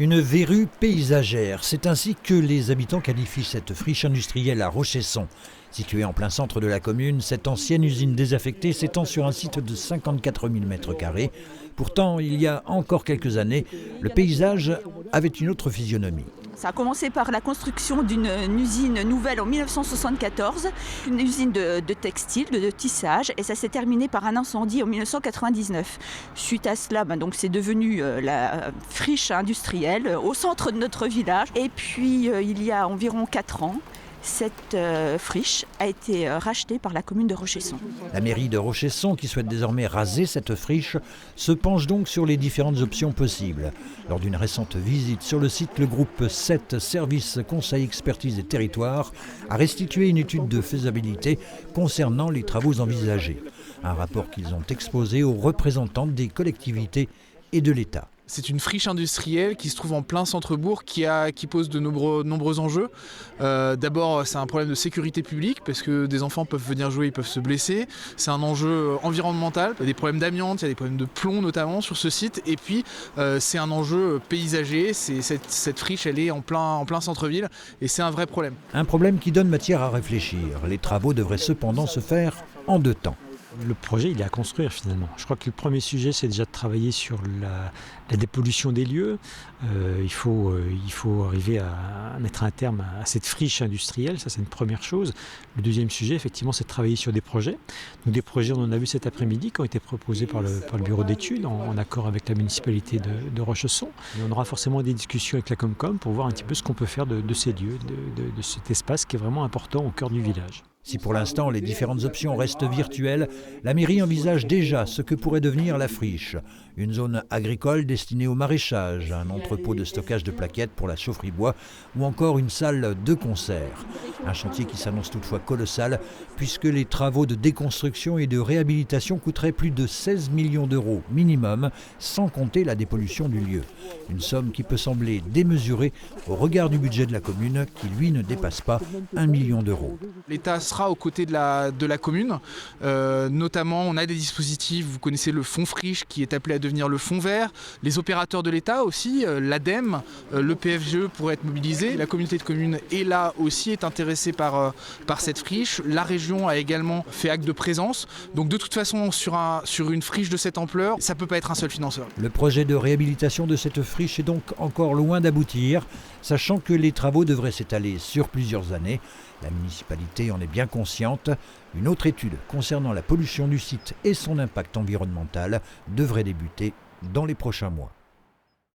Une verrue paysagère, c'est ainsi que les habitants qualifient cette friche industrielle à Rochesson. Située en plein centre de la commune, cette ancienne usine désaffectée s'étend sur un site de 54 000 m². Pourtant, il y a encore quelques années, le paysage avait une autre physionomie. Ça a commencé par la construction d'une usine nouvelle en 1974, une usine de textile, de tissage, et ça s'est terminé par un incendie en 1999. Suite à cela, donc c'est devenu la friche industrielle au centre de notre village. Et puis il y a environ 4 ans, cette friche a été rachetée par la commune de Rochesson. La mairie de Rochesson, qui souhaite désormais raser cette friche, se penche donc sur les différentes options possibles. Lors d'une récente visite sur le site, le groupe 7 Services Conseil Expertise et Territoire a restitué une étude de faisabilité concernant les travaux envisagés. Un rapport qu'ils ont exposé aux représentants des collectivités et de l'État. C'est une friche industrielle qui se trouve en plein centre-bourg, qui pose de nombreux enjeux. D'abord, c'est un problème de sécurité publique parce que des enfants peuvent venir jouer, ils peuvent se blesser. C'est un enjeu environnemental. Il y a des problèmes d'amiante, il y a des problèmes de plomb notamment sur ce site. Et puis, c'est un enjeu paysager. Cette friche, elle est en plein centre-ville et c'est un vrai problème. Un problème qui donne matière à réfléchir. Les travaux devraient cependant se faire en 2 temps. Le projet, il est à construire finalement. Je crois que le premier sujet, c'est déjà de travailler sur la dépollution des lieux. Il faut arriver à mettre un terme à cette friche industrielle, ça c'est une première chose. Le deuxième sujet, effectivement, c'est de travailler sur des projets. Donc des projets, on en a vu cet après-midi, qui ont été proposés par le bureau d'études, en accord avec la municipalité de Rochesson. Et on aura forcément des discussions avec la Comcom pour voir un petit peu ce qu'on peut faire de ces lieux, de cet espace qui est vraiment important au cœur du village. Si pour l'instant les différentes options restent virtuelles, la mairie envisage déjà ce que pourrait devenir la friche. Une zone agricole destinée au maraîchage, un entrepôt de stockage de plaquettes pour la chaufferie bois ou encore une salle de concert. Un chantier qui s'annonce toutefois colossal puisque les travaux de déconstruction et de réhabilitation coûteraient plus de 16 millions d'euros minimum, sans compter la dépollution du lieu. Une somme qui peut sembler démesurée au regard du budget de la commune qui lui ne dépasse pas 1 million d'euros. L'État sera aux côtés de la commune. Notamment, on a des dispositifs, vous connaissez le fonds friche qui est appelé à devenir le fonds vert. Les opérateurs de l'État aussi, l'ADEME, le PFGE pourraient être mobilisés. La communauté de communes est là aussi, est intéressée par cette friche. La région a également fait acte de présence. Donc de toute façon, sur une friche de cette ampleur, ça ne peut pas être un seul financeur. Le projet de réhabilitation de cette friche est donc encore loin d'aboutir, sachant que les travaux devraient s'étaler sur plusieurs années. La municipalité en est bien consciente. Une autre étude concernant la pollution du site et son impact environnemental devrait débuter dans les prochains mois.